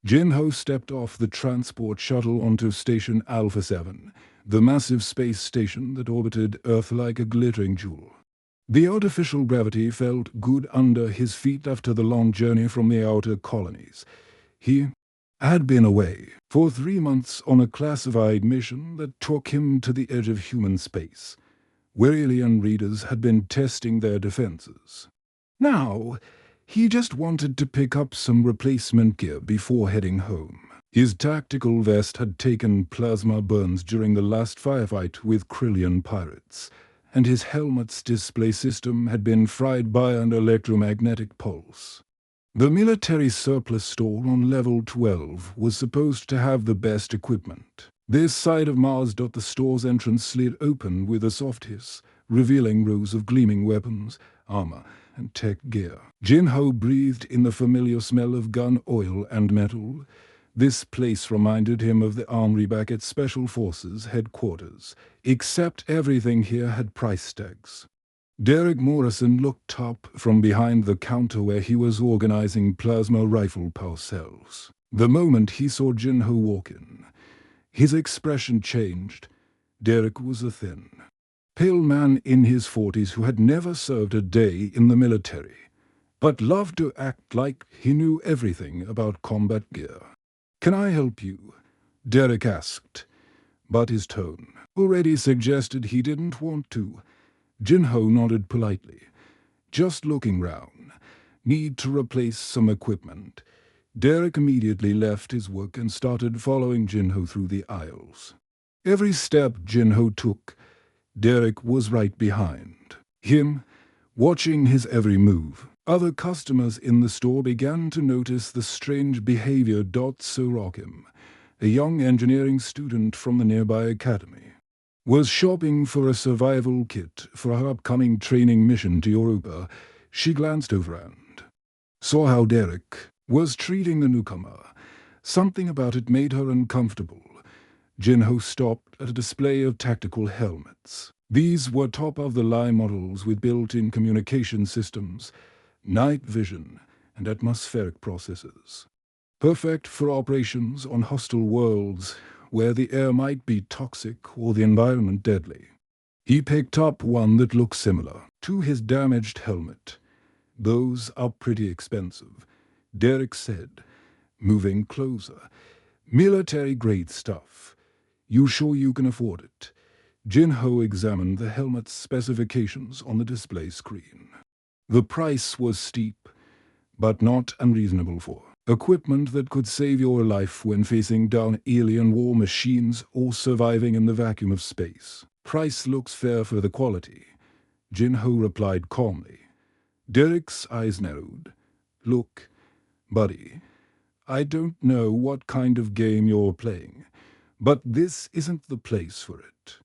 Jinho stepped off the transport shuttle onto Station Alpha 7, the massive space station that orbited Earth like a glittering jewel. The artificial gravity felt good under his feet after the long journey from the outer colonies. He had been away for 3 months on a classified mission that took him to the edge of human space, where alien readers had been testing their defenses. Now, he just wanted to pick up some replacement gear before heading home. His tactical vest had taken plasma burns during the last firefight with Krillian pirates, and his helmet's display system had been fried by an electromagnetic pulse. The military surplus store on level 12 was supposed to have the best equipment. This side of Mars. The store's entrance slid open with a soft hiss, revealing rows of gleaming weapons, armor, and tech gear. Jinho breathed in the familiar smell of gun oil and metal. This place reminded him of the armory back at Special Forces headquarters, except everything here had price tags. Derek Morrison looked up from behind the counter where he was organizing plasma rifle power cells. The moment he saw Jinho walk in, his expression changed. Derek was a thin, pale man in his 40s who had never served a day in the military, but loved to act like he knew everything about combat gear. "Can I help you?" Derek asked, but his tone already suggested he didn't want to. Jinho nodded politely. "Just looking round. Need to replace some equipment." Derek immediately left his work and started following Jinho through the aisles. Every step Jinho took, Derek was right behind him, watching his every move. Other customers in the store began to notice the strange behavior. Sorokim, a young engineering student from the nearby academy, was shopping for a survival kit for her upcoming training mission to Europa. She glanced over and saw how Derek was treating the newcomer. Something about it made her uncomfortable. Jinho stopped at a display of tactical helmets. These were top-of-the-line models with built-in communication systems, night vision, and atmospheric processors. Perfect for operations on hostile worlds where the air might be toxic or the environment deadly. He picked up one that looked similar to his damaged helmet. "Those are pretty expensive," Derek said, moving closer. "Military-grade stuff. You sure you can afford it?" Jinho examined the helmet's specifications on the display screen. The price was steep, but not unreasonable for equipment that could save your life when facing down alien war machines or surviving in the vacuum of space. "Price looks fair for the quality," Jinho replied calmly. Derek's eyes narrowed. "Look, buddy, I don't know what kind of game you're playing, but this isn't the place for it.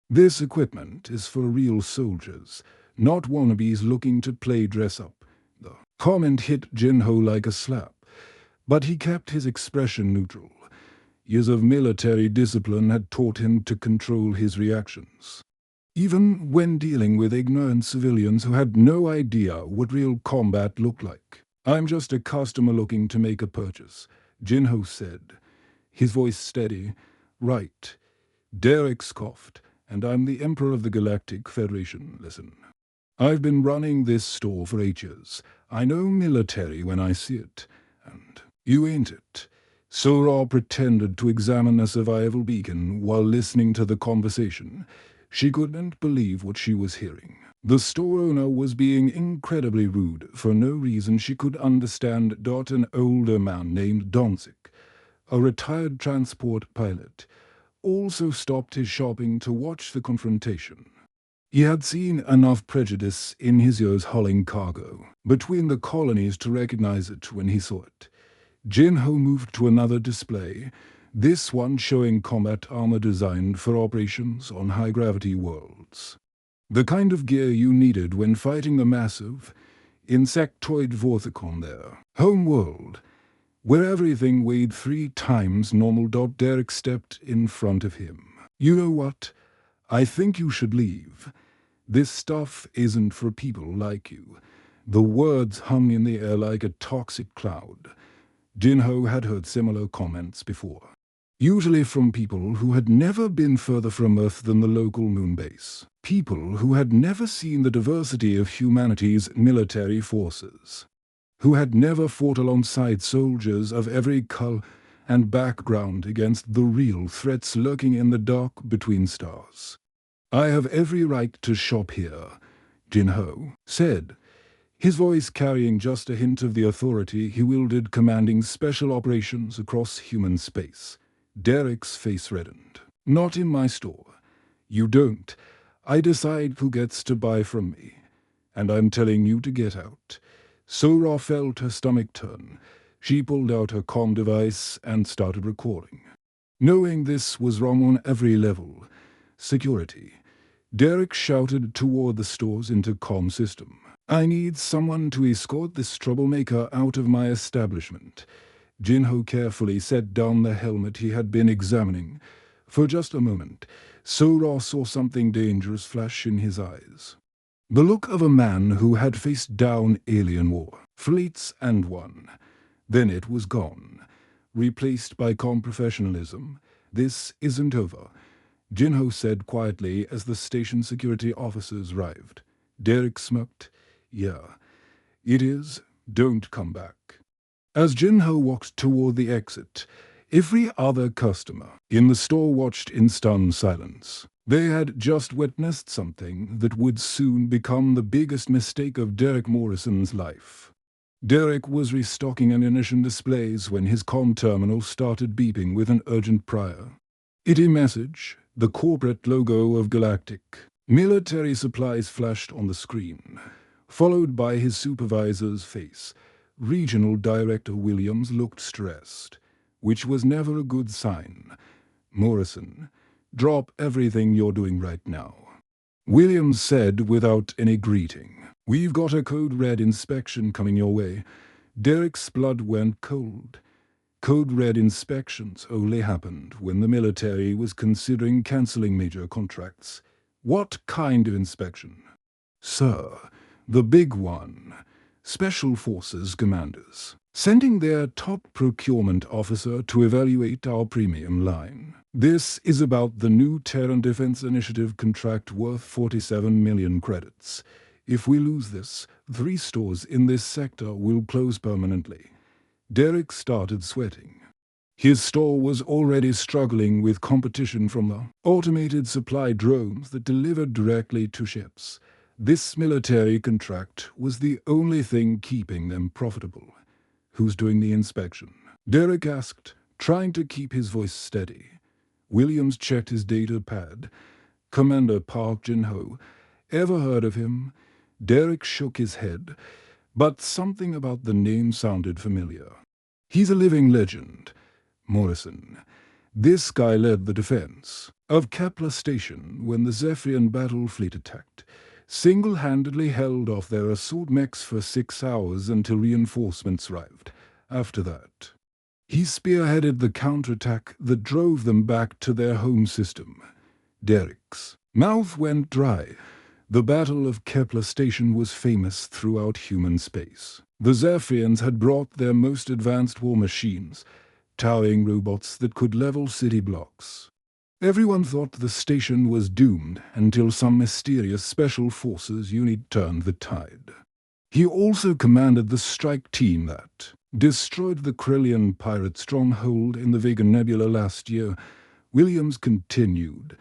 This equipment is for real soldiers, not wannabes looking to play dress-up." The comment hit Jinho like a slap, but he kept his expression neutral. Years of military discipline had taught him to control his reactions, even when dealing with ignorant civilians who had no idea what real combat looked like. "I'm just a customer looking to make a purchase," Jinho said, his voice steady. "Right." Derek scoffed. "And I'm the Emperor of the Galactic Federation. Listen, I've been running this store for 8 years. I know military when I see it, and you ain't it." Sora pretended to examine a survival beacon while listening to the conversation. She couldn't believe what she was hearing. The store owner was being incredibly rude for no reason she could understand. An older man named Donzik, a retired transport pilot, also stopped his shopping to watch the confrontation. He had seen enough prejudice in his years hauling cargo between the colonies to recognize it when he saw it. Jinho moved to another display, this one showing combat armor designed for operations on high-gravity worlds. The kind of gear you needed when fighting the massive, insectoid Vorthicon there. Home world, where everything weighed 3 times normal. Derek stepped in front of him. "You know what? I think you should leave. This stuff isn't for people like you." The words hung in the air like a toxic cloud. Jinho had heard similar comments before, usually from people who had never been further from Earth than the local moon base. People who had never seen the diversity of humanity's military forces, who had never fought alongside soldiers of every color and background against the real threats lurking in the dark between stars. "I have every right to shop here," Jinho said, his voice carrying just a hint of the authority he wielded commanding special operations across human space. Derek's face reddened. "Not in my store. You don't. I decide who gets to buy from me. And I'm telling you to get out." Sora felt her stomach turn. She pulled out her comm device and started recording. Knowing this was wrong on every level. Security. Derek shouted toward the store's intercom system. "I need someone to escort this troublemaker out of my establishment." Jinho carefully set down the helmet he had been examining. For just a moment, Sora saw something dangerous flash in his eyes. The look of a man who had faced down alien war, fleets and won. Then it was gone, replaced by calm professionalism. "This isn't over," Jinho said quietly as the station security officers arrived. Derek smirked. "Yeah, it is. Don't come back." As Jinho walked toward the exit, every other customer in the store watched in stunned silence. They had just witnessed something that would soon become the biggest mistake of Derek Morrison's life. Derek was restocking ammunition displays when his comm terminal started beeping with an urgent prior. Itty message, the corporate logo of Galactic. Military supplies flashed on the screen, followed by his supervisor's face. Regional Director Williams looked stressed, which was never a good sign. "Morrison, drop everything you're doing right now," Williams said without any greeting. "We've got a code red inspection coming your way." Derek's blood went cold. Code red inspections only happened when the military was considering cancelling major contracts. "What kind of inspection?" "Sir, the big one. Special Forces commanders, sending their top procurement officer to evaluate our premium line. This is about the new Terran Defense Initiative contract worth 47 million credits. If we lose this, 3 stores in this sector will close permanently." Derek started sweating. His store was already struggling with competition from the automated supply drones that delivered directly to ships. This military contract was the only thing keeping them profitable. "Who's doing the inspection?" Derek asked, trying to keep his voice steady. Williams checked his data pad. "Commander Park Jin-ho. Ever heard of him?" Derek shook his head, but something about the name sounded familiar. "He's a living legend. Morrison. This guy led the defense of Kepler Station when the Zephyrian battle fleet attacked. Single-handedly held off their assault mechs for 6 hours until reinforcements arrived. After that, he spearheaded the counterattack that drove them back to their home system." Derek's mouth went dry. The Battle of Kepler Station was famous throughout human space. The Zephyrians had brought their most advanced war machines, towering robots that could level city blocks. Everyone thought the station was doomed until some mysterious special forces unit turned the tide. He also commanded the strike team that destroyed the Krellian pirate stronghold in the Vega Nebula last year. Williams continued.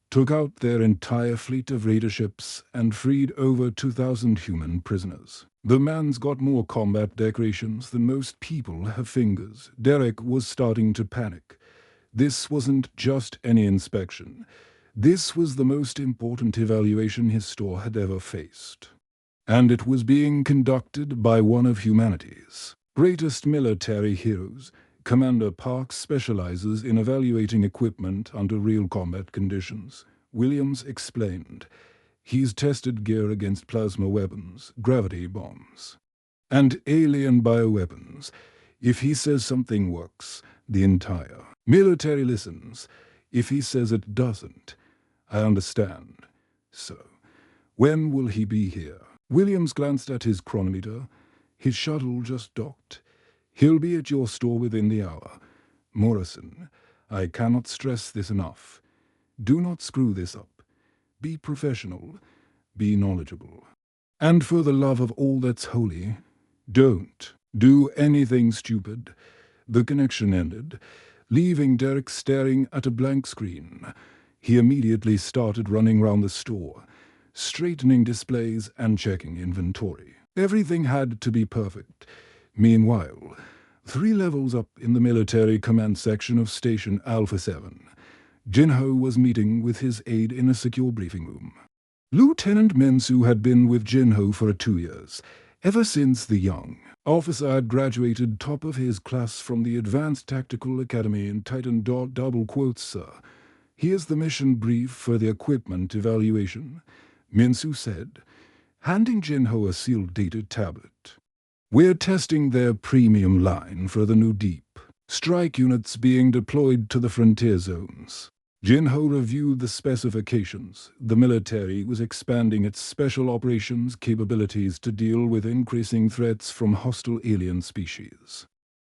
"Took out their entire fleet of raider ships and freed over 2,000 human prisoners. The man's got more combat decorations than most people have fingers." Derek was starting to panic. This wasn't just any inspection. This was the most important evaluation his store had ever faced. And it was being conducted by one of humanity's greatest military heroes. Commander Park specializes in evaluating equipment under real combat conditions. Williams explained. He's tested gear against plasma weapons, gravity bombs, and alien bioweapons. If he says something works, the entire military listens. If he says it doesn't, I understand. So, when will he be here? Williams glanced at his chronometer. His shuttle just docked. He'll be at your store within the hour. Morrison, I cannot stress this enough. Do not screw this up. Be professional. Be knowledgeable. And for the love of all that's holy, don't do anything stupid. The connection ended, leaving Derek staring at a blank screen. He immediately started running round the store, straightening displays and checking inventory. Everything had to be perfect. Meanwhile, 3 levels up in the military command section of Station Alpha 7, Jinho was meeting with his aide in a secure briefing room. Lieutenant Mensu had been with Jinho for 2 years, ever since the young officer had graduated top of his class from the Advanced Tactical Academy in Titan. Double quotes, sir. Here's the mission brief for the equipment evaluation, Mensu said, handing Jinho a sealed data tablet. We're testing their premium line for the new deep strike units being deployed to the frontier zones. Jinho reviewed the specifications. The military was expanding its special operations capabilities to deal with increasing threats from hostile alien species.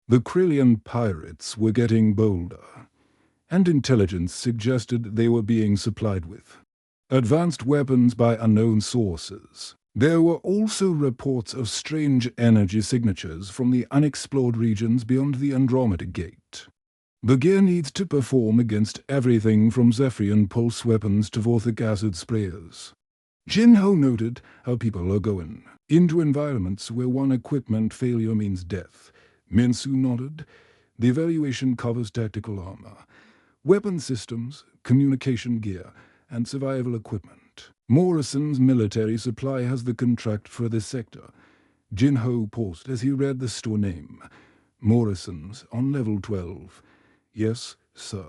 The Krillian pirates were getting bolder, and intelligence suggested they were being supplied with advanced weapons by unknown sources. There were also reports of strange energy signatures from the unexplored regions beyond the Andromeda Gate. The gear needs to perform against everything from Zephyrian pulse weapons to vortic acid sprayers. Jinho noted how people are going into environments where one equipment failure means death. Mensu nodded. The evaluation covers tactical armor, weapon systems, communication gear, and survival equipment. Morrison's military supply has the contract for this sector. Jinho paused as he read the store name. Morrison's on level 12. Yes, sir.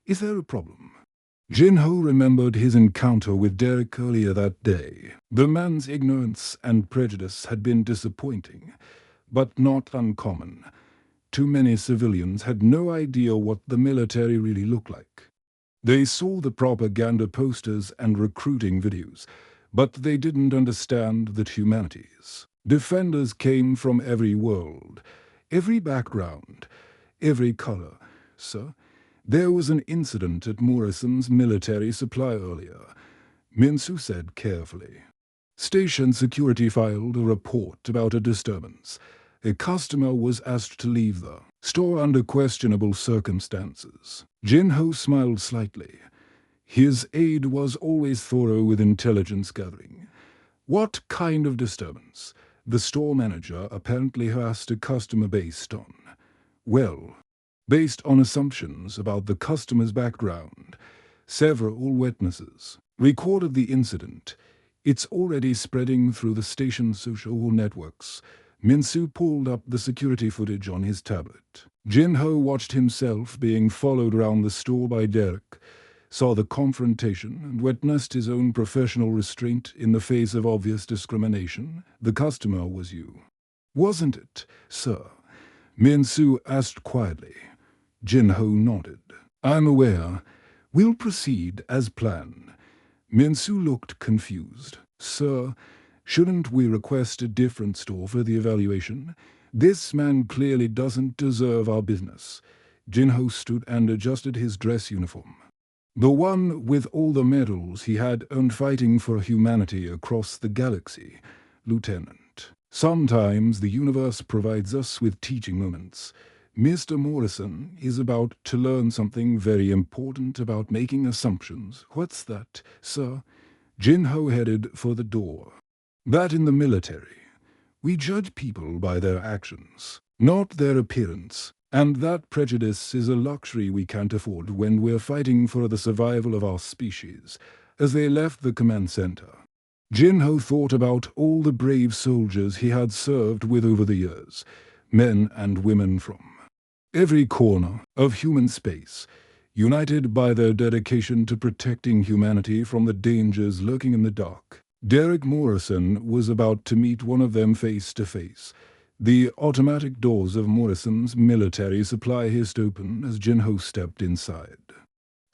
Is there a problem? Jinho remembered his encounter with Derek earlier that day. The man's ignorance and prejudice had been disappointing, but not uncommon. Too many civilians had no idea what the military really looked like. They saw the propaganda posters and recruiting videos, but they didn't understand the humanities. Defenders came from every world, every background, every color. Sir, there was an incident at Morrison's military supply earlier, Mensu said carefully. Station security filed a report about a disturbance. A customer was asked to leave the store under questionable circumstances. Jinho smiled slightly. His aide was always thorough with intelligence gathering. What kind of disturbance? The store manager apparently asked a customer based on. Well, based on assumptions about the customer's background. Several witnesses recorded the incident. It's already spreading through the station's social networks. Mensu pulled up the security footage on his tablet. Jinho watched himself being followed around the store by Derek, saw the confrontation, and witnessed his own professional restraint in the face of obvious discrimination. The customer was you. Wasn't it, sir? Mensu asked quietly. Jinho nodded. I'm aware. We'll proceed as planned. Mensu looked confused. Sir, shouldn't we request a different store for the evaluation? This man clearly doesn't deserve our business. Jinho stood and adjusted his dress uniform. The one with all the medals he had earned fighting for humanity across the galaxy, Lieutenant. Sometimes the universe provides us with teaching moments. Mr. Morrison is about to learn something very important about making assumptions. What's that, sir? Jinho headed for the door. That in the military, we judge people by their actions, not their appearance, and that prejudice is a luxury we can't afford when we're fighting for the survival of our species. As they left the command center, Jinho thought about all the brave soldiers he had served with over the years, men and women from every corner of human space, united by their dedication to protecting humanity from the dangers lurking in the dark. Derek Morrison was about to meet one of them face to face. The automatic doors of Morrison's military supply hissed open as Jinho stepped inside.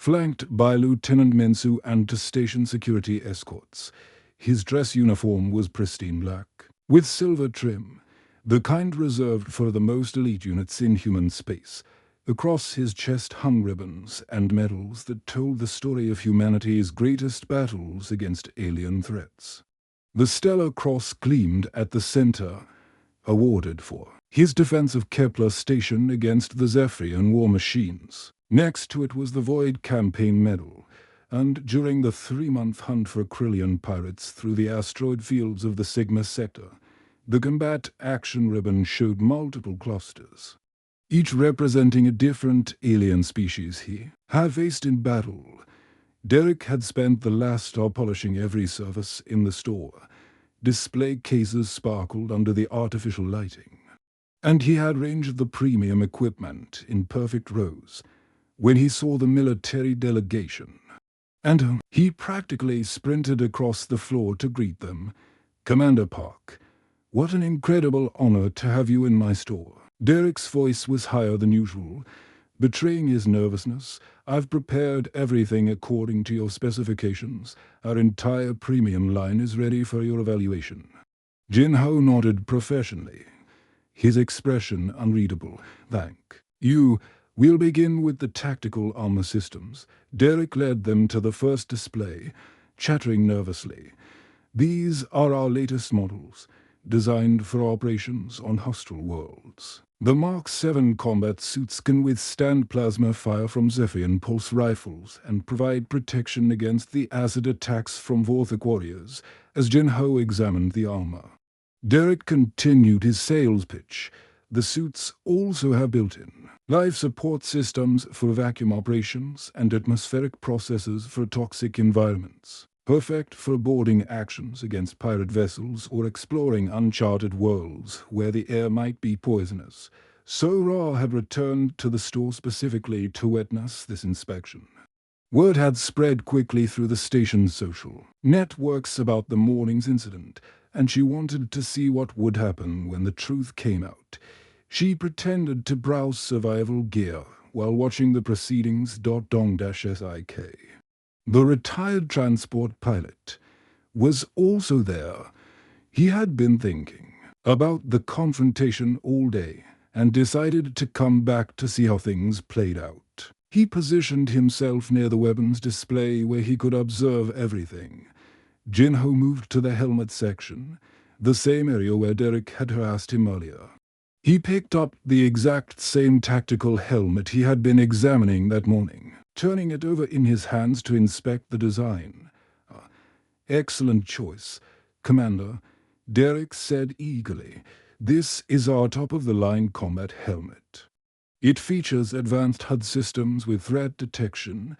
Flanked by Lieutenant Mensu and station security escorts, his dress uniform was pristine black, with silver trim. the kind reserved for the most elite units in human space. Across his chest hung ribbons and medals that told the story of humanity's greatest battles against alien threats. The Stellar Cross gleamed at the center, awarded for his defense of Kepler Station against the Zephyrian war machines. Next to it was the Void Campaign Medal, and during the 3-month hunt for Krillian pirates through the asteroid fields of the Sigma Sector, the Combat Action Ribbon showed multiple clusters, each representing a different alien species he had faced in battle. Derek had spent the last hour polishing every surface in the store. Display cases sparkled under the artificial lighting, and he had ranged the premium equipment in perfect rows when he saw the military delegation. And he practically sprinted across the floor to greet them. "Commander Park, what an incredible honor to have you in my store." Derek's voice was higher than usual, betraying his nervousness. "I've prepared everything according to your specifications. Our entire premium line is ready for your evaluation." Jin-Ho nodded professionally, his expression unreadable. "Thank you. We'll begin with the tactical armor systems." Derek led them to the first display, chattering nervously. "These are our latest models, designed for operations on hostile worlds. The Mark 7 combat suits can withstand plasma fire from Zephyrian pulse rifles and provide protection against the acid attacks from Vorthok warriors." As Jin-Ho examined the armor, Derek continued his sales pitch. "The suits also have built-in life support systems for vacuum operations and atmospheric processors for toxic environments, perfect for boarding actions against pirate vessels or exploring uncharted worlds where the air might be poisonous." So-Ra had returned to the store specifically to witness this inspection. Word had spread quickly through the station's social networks about the morning's incident, and she wanted to see what would happen when the truth came out. She pretended to browse survival gear while watching the proceedings. Dong-SIK. The retired transport pilot was also there. He had been thinking about the confrontation all day and decided to come back to see how things played out. He positioned himself near the weapons display where he could observe everything. Jin-Ho moved to the helmet section, the same area where Derek had harassed him earlier. He picked up the exact same tactical helmet he had been examining that morning, turning it over in his hands to inspect the design. "Excellent choice, Commander," Derek said eagerly. "This is our top-of-the-line combat helmet. It features advanced HUD systems with threat detection,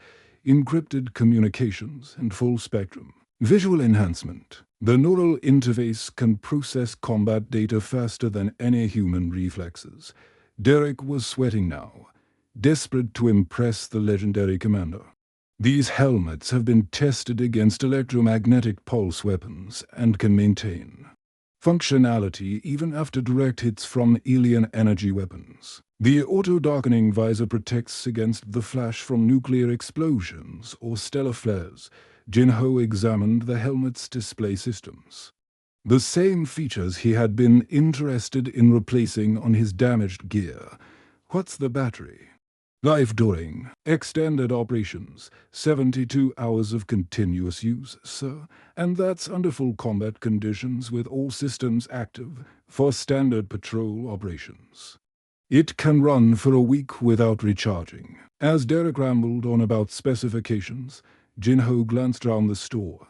encrypted communications, and full-spectrum visual enhancement. The neural interface can process combat data faster than any human reflexes." Derek was sweating now, desperate to impress the legendary commander. "These helmets have been tested against electromagnetic pulse weapons and can maintain functionality even after direct hits from alien energy weapons. The auto-darkening visor protects against the flash from nuclear explosions or stellar flares." Jin-Ho examined the helmet's display systems. The same features he had been interested in replacing on his damaged gear. "What's the battery life during extended operations?" 72 hours of continuous use, sir, and that's under full combat conditions with all systems active for standard patrol operations. "It can run for a week without recharging." As Derek rambled on about specifications, Jin-Ho glanced round the store.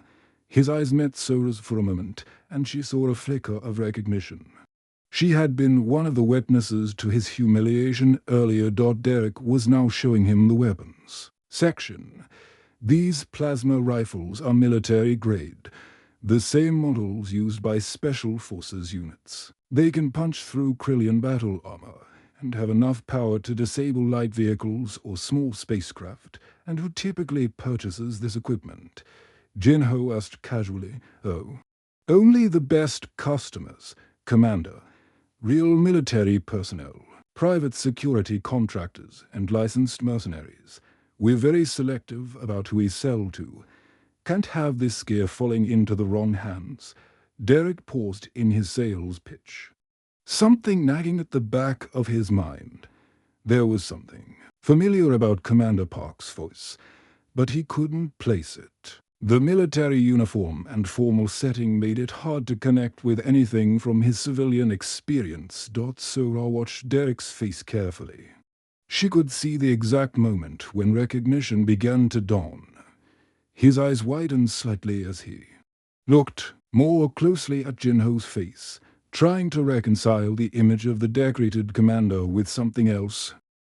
His eyes met Sora's for a moment, and she saw a flicker of recognition. She had been one of the witnesses to his humiliation earlier. Derek was now showing him the weapons section. "These plasma rifles are military-grade, the same models used by Special Forces units. They can punch through Krillian battle armor and have enough power to disable light vehicles or small spacecraft. And who typically purchases this equipment?" Jin-Ho asked casually. "Oh, only the best customers, Commander. Real military personnel, private security contractors, and licensed mercenaries. We're very selective about who we sell to. Can't have this gear falling into the wrong hands." Derek paused in his sales pitch. Something nagging at the back of his mind. There was something familiar about Commander Park's voice, but he couldn't place it. The military uniform and formal setting made it hard to connect with anything from his civilian experience. Sora watched Derek's face carefully. She could see the exact moment when recognition began to dawn. His eyes widened slightly as he looked more closely at Jinho's face, trying to reconcile the image of the decorated commander with something else.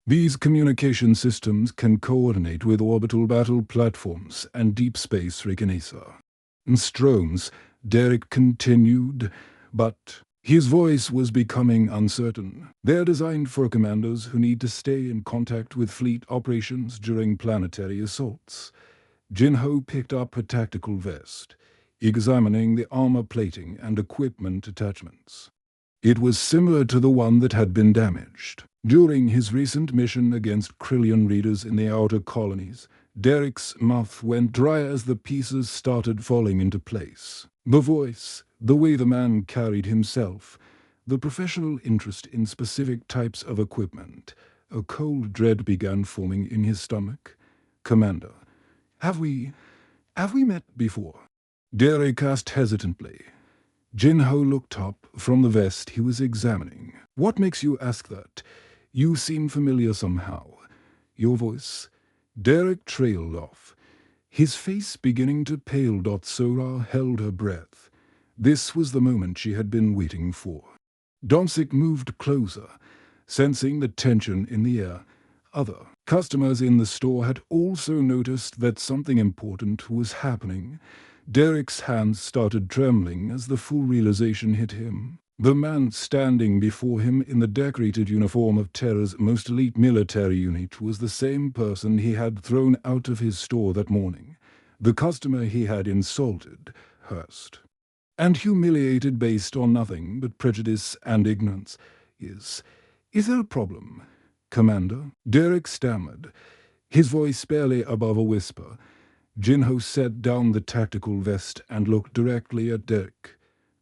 These communication systems can coordinate with orbital battle platforms and deep space reconnaissance. Stromes, Derek continued, but his voice was becoming uncertain. They're designed for commanders who need to stay in contact with fleet operations during planetary assaults. Jinho picked up a tactical vest, examining the armor plating and equipment attachments. It was similar to the one that had been damaged. During his recent mission against Krillian readers in the outer colonies, Derek's mouth went dry as the pieces started falling into place. The voice, the way the man carried himself, the professional interest in specific types of equipment. A cold dread began forming in his stomach. "Commander, have we met before?" Derek asked hesitantly. Jinho looked up from the vest he was examining. "What makes you ask that? You seem familiar somehow. Your voice." Derek trailed off, his face beginning to pale. Sora held her breath. This was the moment she had been waiting for. Donsik moved closer, sensing the tension in the air. Other customers in the store had also noticed that something important was happening. Derek's hands started trembling as the full realization hit him. The man standing before him in the decorated uniform of Terra's most elite military unit was the same person he had thrown out of his store that morning. The customer he had insulted, Hurst, and humiliated based on nothing but prejudice and ignorance. Is there a problem, Commander?" Derek stammered, his voice barely above a whisper. Jinho set down the tactical vest and looked directly at Derek.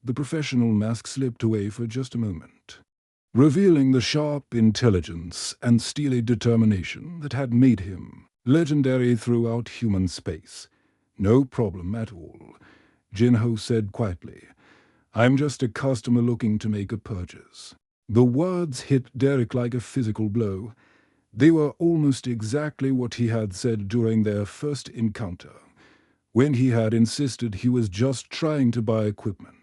The professional mask slipped away for just a moment, revealing the sharp intelligence and steely determination that had made him legendary throughout human space. "No problem at all," Jinho said quietly. "I'm just a customer looking to make a purchase." The words hit Derek like a physical blow. They were almost exactly what he had said during their first encounter, when he had insisted he was just trying to buy equipment.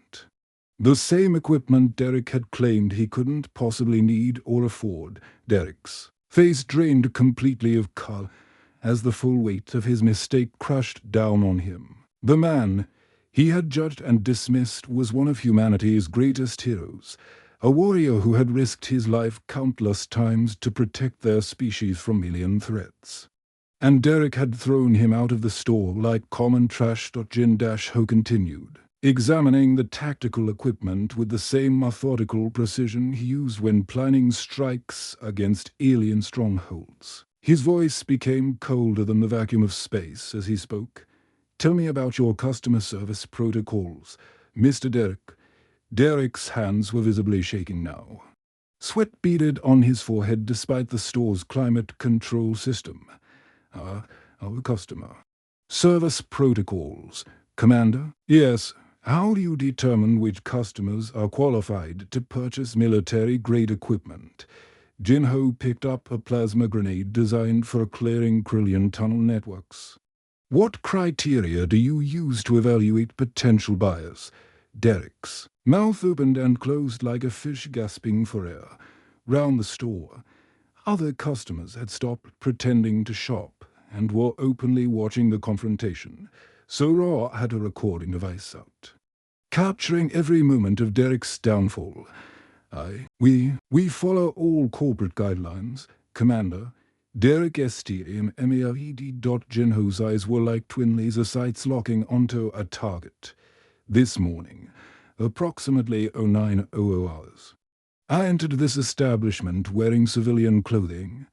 The same equipment Derek had claimed he couldn't possibly need or afford. Derek's face drained completely of color as the full weight of his mistake crashed down on him. The man he had judged and dismissed was one of humanity's greatest heroes, a warrior who had risked his life countless times to protect their species from alien threats. And Derek had thrown him out of the store like common trash. Jin-Ho continued, examining the tactical equipment with the same methodical precision he used when planning strikes against alien strongholds. His voice became colder than the vacuum of space as he spoke. "Tell me about your customer service protocols, Mr. Derek." Derek's hands were visibly shaking now. Sweat beaded on his forehead despite the store's climate control system. Our customer service protocols, Commander?" "Yes. How do you determine which customers are qualified to purchase military-grade equipment?" Jinho picked up a plasma grenade designed for clearing Krillian tunnel networks. "What criteria do you use to evaluate potential buyers?" Derek's mouth opened and closed like a fish gasping for air. Round the store, other customers had stopped pretending to shop and were openly watching the confrontation. Sora had a recording device out, capturing every moment of Derek's downfall. We follow all corporate guidelines, Commander." Derek STMMARED. Jinho's eyes were like twin laser sights locking onto a target. "This morning, approximately 0900 hours, I entered this establishment wearing civilian clothing.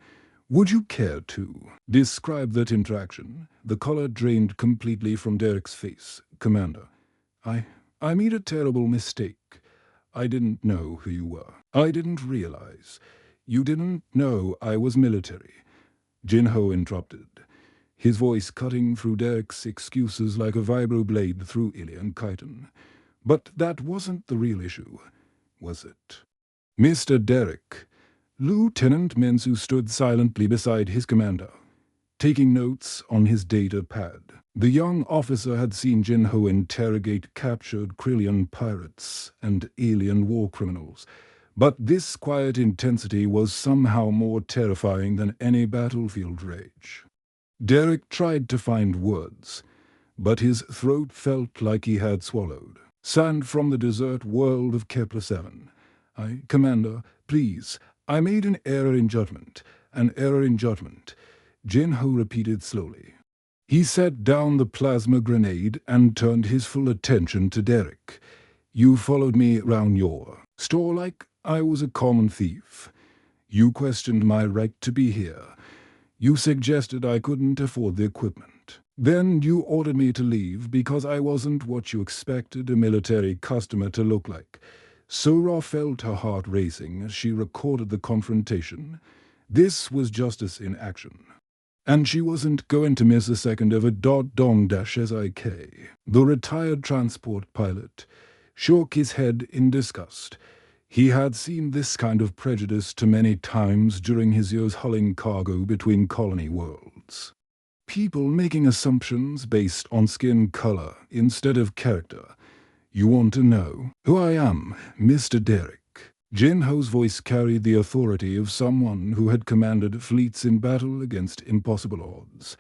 Would you care to describe that interaction?" The color drained completely from Derek's face. "Commander, I made a terrible mistake. I didn't know who you were. I didn't realize. You didn't know I was military. Jinho interrupted, his voice cutting through Derek's excuses like a vibroblade through alien chitin. But that wasn't the real issue, was it? Mr. Derek. Lieutenant Menzu stood silently beside his commander, taking notes on his data pad. The young officer had seen Jinho interrogate captured Krillian pirates and alien war criminals, but this quiet intensity was somehow more terrifying than any battlefield rage. Derek tried to find words, but his throat felt like he had swallowed sand from the desert world of Kepler-7. Commander, please, I made an error in judgment, Jinho repeated slowly. He set down the plasma grenade and turned his full attention to Derek. You followed me round your store like I was a common thief. You questioned my right to be here. You suggested I couldn't afford the equipment. Then you ordered me to leave because I wasn't what you expected a military customer to look like. Sora felt her heart racing as she recorded the confrontation. This was justice in action. And she wasn't going to miss a second of a .dong-SIK. The retired transport pilot shook his head in disgust. He had seen this kind of prejudice too many times during his years hulling cargo between colony worlds. People making assumptions based on skin color instead of character. You want to know who I am, Mr. Derek. Jinho's voice carried the authority of someone who had commanded fleets in battle against impossible odds.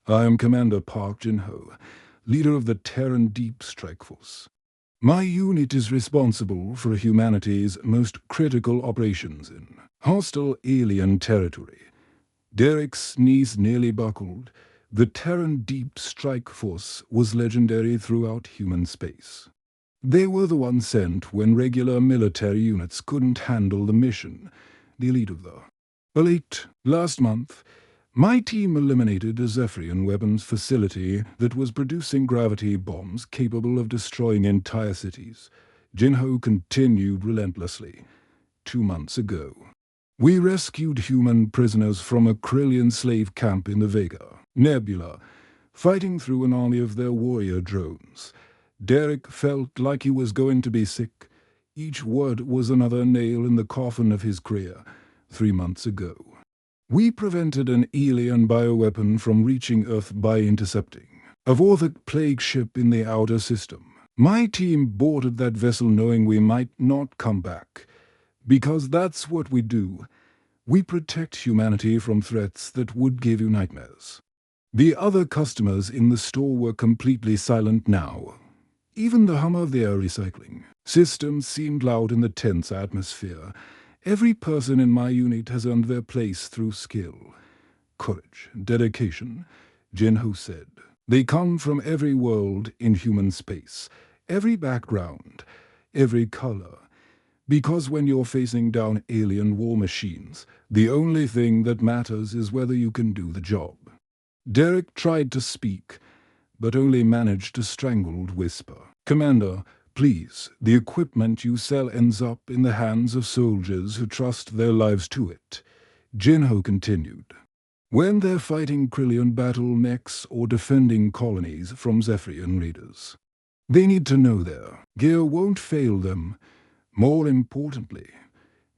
I am Commander Park Jinho, leader of the Terran Deep Strike Force. My unit is responsible for humanity's most critical operations in hostile alien territory. Derek's knees nearly buckled. The Terran Deep Strike Force was legendary throughout human space. They were the ones sent when regular military units couldn't handle the mission, the elite of the elite. Last month, my team eliminated a Zephyrian weapons facility that was producing gravity bombs capable of destroying entire cities. Jinho continued relentlessly. 2 months ago, we rescued human prisoners from a Krillian slave camp in the Vega Nebula, fighting through an army of their warrior drones. Derek felt like he was going to be sick. Each word was another nail in the coffin of his career. 3 months ago, we prevented an alien bioweapon from reaching Earth by intercepting a Vorthok plague ship in the outer system. My team boarded that vessel knowing we might not come back. Because that's what we do. We protect humanity from threats that would give you nightmares. The other customers in the store were completely silent now. Even the hum of the air recycling system seemed loud in the tense atmosphere. Every person in my unit has earned their place through skill, courage, dedication, Jinho said. They come from every world in human space, every background, every color. Because when you're facing down alien war machines, the only thing that matters is whether you can do the job. Derek tried to speak, but only managed a strangled whisper. Commander, please, the equipment you sell ends up in the hands of soldiers who trust their lives to it. Jinho continued. When they're fighting Krillian battle mechs or defending colonies from Zephyrian raiders, they need to know their gear won't fail them. More importantly,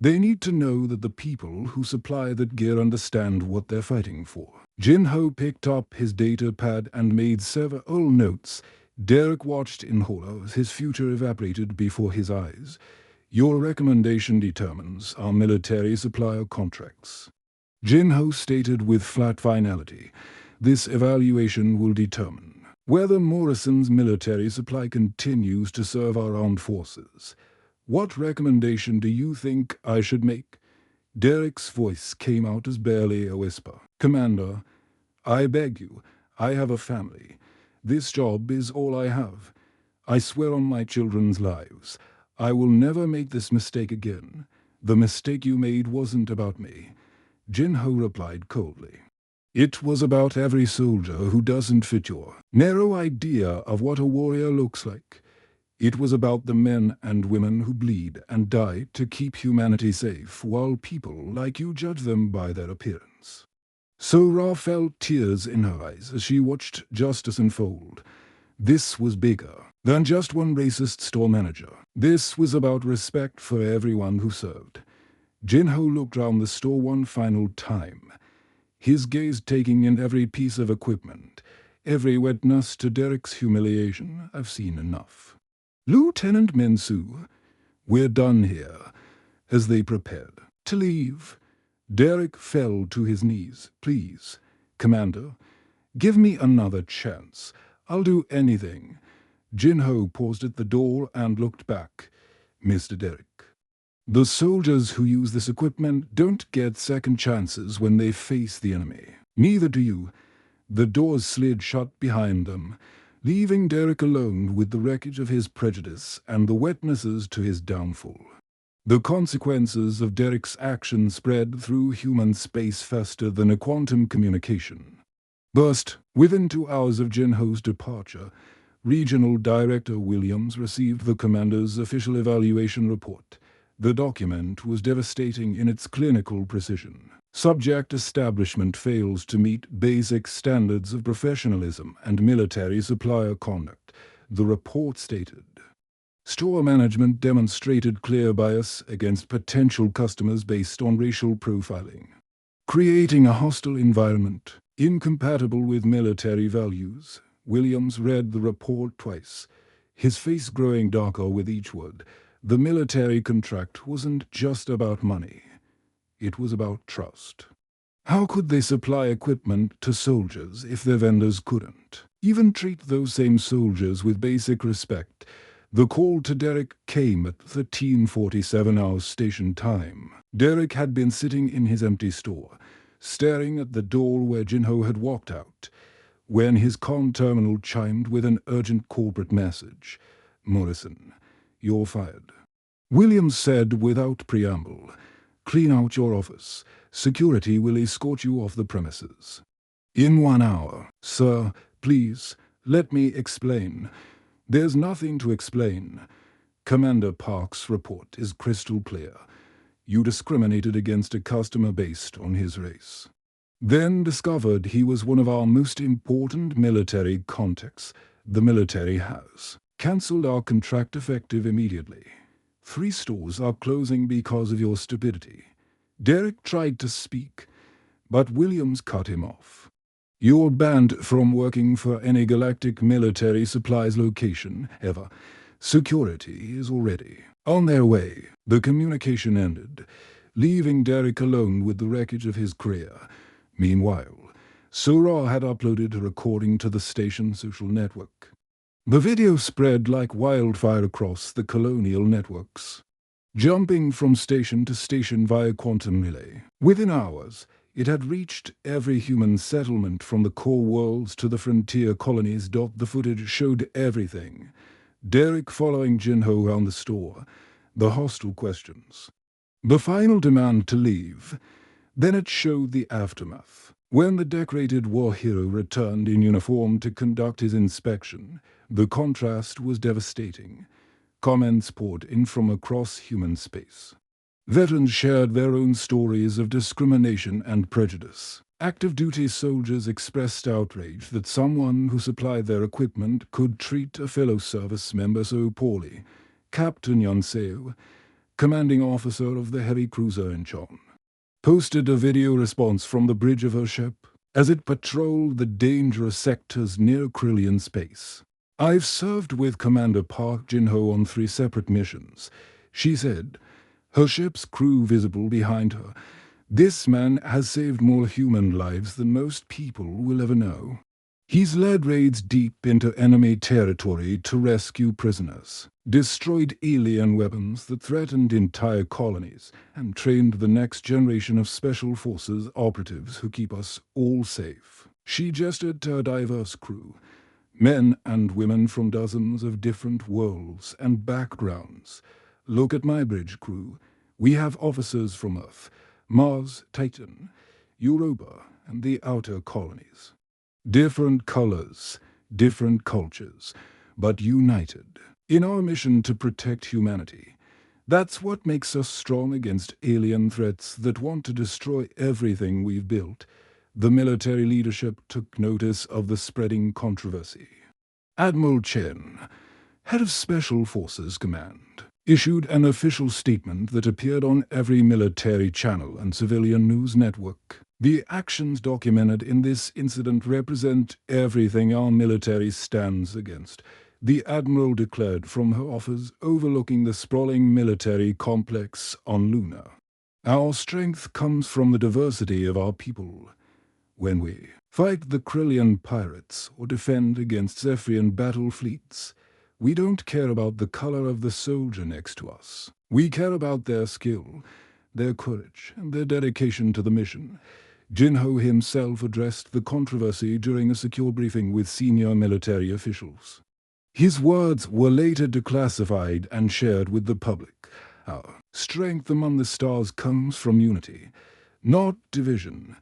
they need to know that the people who supply that gear understand what they're fighting for. Jinho picked up his data pad and made several notes. Derek watched in horror as his future evaporated before his eyes. Your recommendation determines our military supplier contracts. Jinho stated with flat finality, this evaluation will determine whether Morrison's military supply continues to serve our armed forces. What recommendation do you think I should make? Derek's voice came out as barely a whisper. Commander, I beg you, I have a family. This job is all I have. I swear on my children's lives. I will never make this mistake again. The mistake you made wasn't about me. Jinho replied coldly. It was about every soldier who doesn't fit your narrow idea of what a warrior looks like. It was about the men and women who bleed and die to keep humanity safe, while people like you judge them by their appearance. So Ra felt tears in her eyes as she watched justice unfold. This was bigger than just one racist store manager. This was about respect for everyone who served. Jinho looked round the store one final time, his gaze taking in every piece of equipment, every witness to Derek's humiliation. I've seen enough. Lieutenant Mensu, we're done here. As they prepared to leave, Derek fell to his knees. Please, Commander, give me another chance. I'll do anything. Jinho paused at the door and looked back. Mr. Derek. The soldiers who use this equipment don't get second chances when they face the enemy. Neither do you. The doors slid shut behind them, leaving Derek alone with the wreckage of his prejudice and the witnesses to his downfall. The consequences of Derek's action spread through human space faster than a quantum communication. Burst, within 2 hours of Jinho's departure, Regional Director Williams received the commander's official evaluation report. The document was devastating in its clinical precision. Subject establishment fails to meet basic standards of professionalism and military supplier conduct, the report stated. Store management demonstrated clear bias against potential customers based on racial profiling, creating a hostile environment incompatible with military values. Williams read the report twice, his face growing darker with each word. The military contract wasn't just about money. It was about trust. How could they supply equipment to soldiers if their vendors couldn't? Even treat those same soldiers with basic respect. The call to Derek came at 13:47 hours station time. Derek had been sitting in his empty store, staring at the door where Jinho had walked out, when his comm terminal chimed with an urgent corporate message. Morrison, you're fired. Williams said without preamble, clean out your office. Security will escort you off the premises. In 1 hour. Sir, please, let me explain. There's nothing to explain. Commander Park's report is crystal clear. You discriminated against a customer based on his race. Then discovered he was one of our most important military contacts. The military has cancelled our contract effective immediately. 3 stores are closing because of your stupidity. Derek tried to speak, but Williams cut him off. You're banned from working for any galactic military supplies location, ever. Security is already on their way. The communication ended, leaving Derek alone with the wreckage of his career. Meanwhile, Sura had uploaded a recording to the station's social network. The video spread like wildfire across the colonial networks, jumping from station to station via quantum relay. Within hours, it had reached every human settlement from the core worlds to the frontier colonies. The footage showed everything. Derek following Jinho around the store, the hostile questions, the final demand to leave. Then it showed the aftermath. When the decorated war hero returned in uniform to conduct his inspection, the contrast was devastating. Comments poured in from across human space. Veterans shared their own stories of discrimination and prejudice. Active duty soldiers expressed outrage that someone who supplied their equipment could treat a fellow service member so poorly. Captain Yanseo, commanding officer of the heavy cruiser Incheon, posted a video response from the bridge of her ship as it patrolled the dangerous sectors near Krillian space. I've served with Commander Park Jinho on 3 separate missions, she said, her ship's crew visible behind her. This man has saved more human lives than most people will ever know. He's led raids deep into enemy territory to rescue prisoners, destroyed alien weapons that threatened entire colonies, and trained the next generation of special forces operatives who keep us all safe. She gestured to a diverse crew, men and women from dozens of different worlds and backgrounds. Look at my bridge crew. We have officers from Earth, Mars, Titan, Europa, and the outer colonies. Different colors, different cultures, but united. in our mission to protect humanity. That's what makes us strong against alien threats that want to destroy everything we've built. The military leadership took notice of the spreading controversy. Admiral Chen, head of Special Forces Command, issued an official statement that appeared on every military channel and civilian news network. The actions documented in this incident represent everything our military stands against, the Admiral declared from her office overlooking the sprawling military complex on Luna. Our strength comes from the diversity of our people. When we fight the Krillian pirates or defend against Zephyrian battle fleets, we don't care about the color of the soldier next to us. We care about their skill, their courage, and their dedication to the mission. Jinho himself addressed the controversy during a secure briefing with senior military officials. His words were later declassified and shared with the public. Our strength among the stars comes from unity, not division.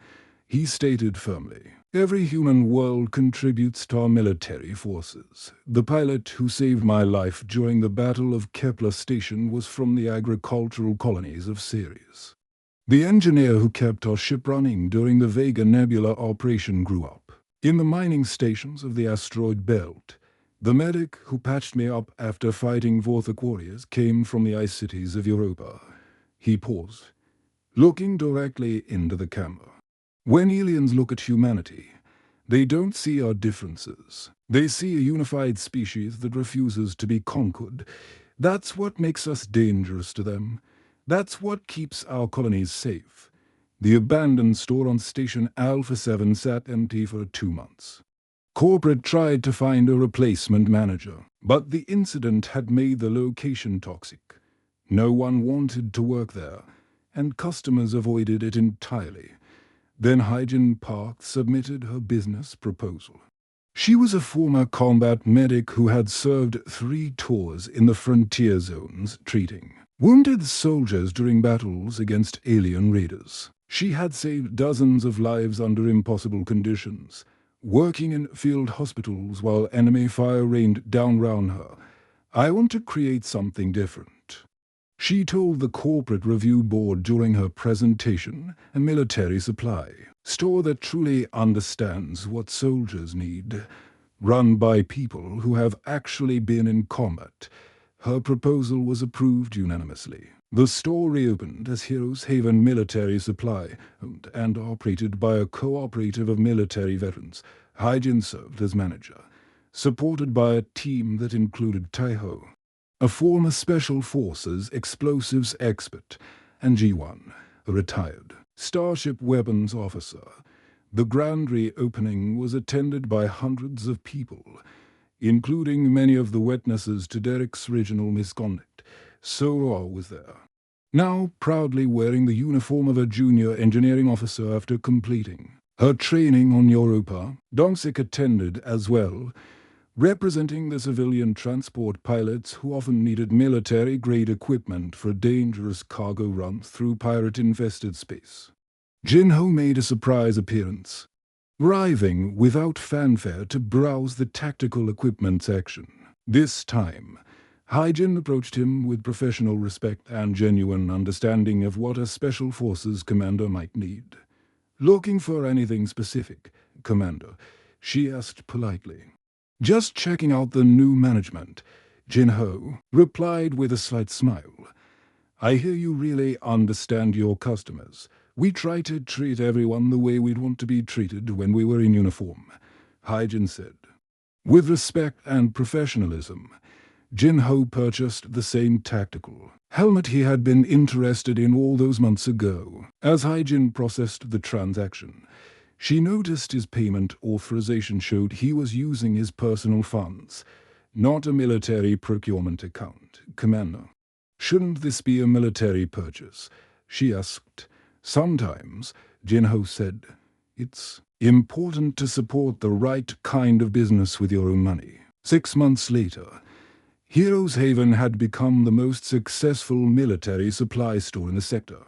He stated firmly, every human world contributes to our military forces. The pilot who saved my life during the Battle of Kepler Station was from the agricultural colonies of Ceres. The engineer who kept our ship running during the Vega Nebula operation grew up in the mining stations of the asteroid belt. The medic who patched me up after fighting Vorthok warriors came from the ice cities of Europa. He paused, looking directly into the camera. When aliens look at humanity, they don't see our differences. They see a unified species that refuses to be conquered. That's what makes us dangerous to them. That's what keeps our colonies safe. The abandoned store on Station Alpha 7 sat empty for 2 months. Corporate tried to find a replacement manager, but the incident had made the location toxic. No one wanted to work there, and customers avoided it entirely. Then Hyjin Park submitted her business proposal. She was a former combat medic who had served 3 tours in the frontier zones treating wounded soldiers during battles against alien raiders. She had saved dozens of lives under impossible conditions, working in field hospitals while enemy fire rained down round her. I want to create something different. She told the corporate review board during her presentation, a military supply store that truly understands what soldiers need, run by people who have actually been in combat. Her proposal was approved unanimously. The store reopened as Heroes Haven Military Supply, owned and operated by a cooperative of military veterans. Hyjin served as manager, supported by a team that included Taiho, a former Special Forces explosives expert, and G1, a retired Starship weapons officer. The grand reopening was attended by hundreds of people, including many of the witnesses to Derek's original misconduct. Sora was there, now proudly wearing the uniform of a junior engineering officer after completing her training on Europa. Dongsik attended as well, representing the civilian transport pilots who often needed military-grade equipment for dangerous cargo runs through pirate-infested space. Jinho made a surprise appearance, arriving without fanfare to browse the tactical equipment section. This time, Hyjin approached him with professional respect and genuine understanding of what a Special Forces commander might need. Looking for anything specific, Commander? She asked politely. Just checking out the new management, Jinho replied with a slight smile. I hear you really understand your customers. We try to treat everyone the way we'd want to be treated when we were in uniform, Hyjin said. With respect and professionalism, Jinho purchased the same tactical helmet he had been interested in all those months ago. As Hyjin processed the transaction, she noticed his payment authorization showed he was using his personal funds, not a military procurement account. Commander, shouldn't this be a military purchase? She asked. Sometimes, Jinho said, it's important to support the right kind of business with your own money. 6 months later, Heroes Haven had become the most successful military supply store in the sector.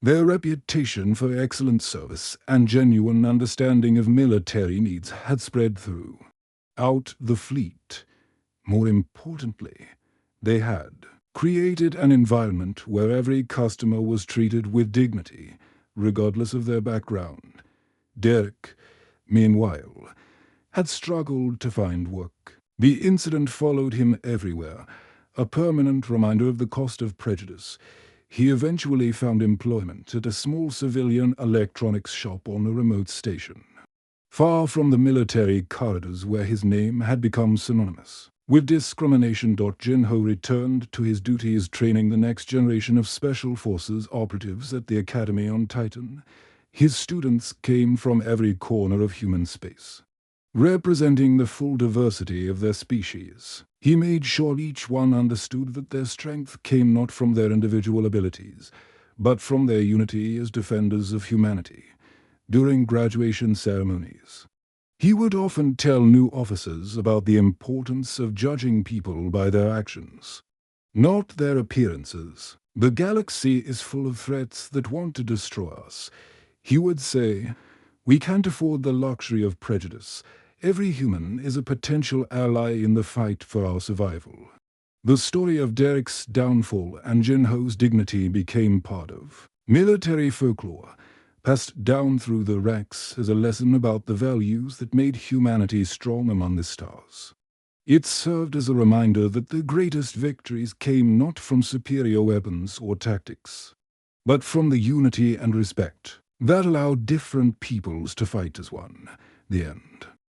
Their reputation for excellent service and genuine understanding of military needs had spread throughout the fleet. More importantly, They had created an environment where every customer was treated with dignity, regardless of their background. Derek, meanwhile, had struggled to find work. The incident followed him everywhere, a permanent reminder of the cost of prejudice. He eventually found employment at a small civilian electronics shop on a remote station, far from the military corridors where his name had become synonymous with discrimination. Jinho returned to his duties training the next generation of Special Forces operatives at the Academy on Titan. His students came from every corner of human space, representing the full diversity of their species. He made sure each one understood that their strength came not from their individual abilities, but from their unity as defenders of humanity. During graduation ceremonies, he would often tell new officers about the importance of judging people by their actions, not their appearances. The galaxy is full of threats that want to destroy us. He would say, we can't afford the luxury of prejudice. Every human is a potential ally in the fight for our survival. The story of Derek's downfall and Jinho's dignity became part of military folklore, passed down through the ranks as a lesson about the values that made humanity strong among the stars. It served as a reminder that the greatest victories came not from superior weapons or tactics, but from the unity and respect that allowed different peoples to fight as one. The end.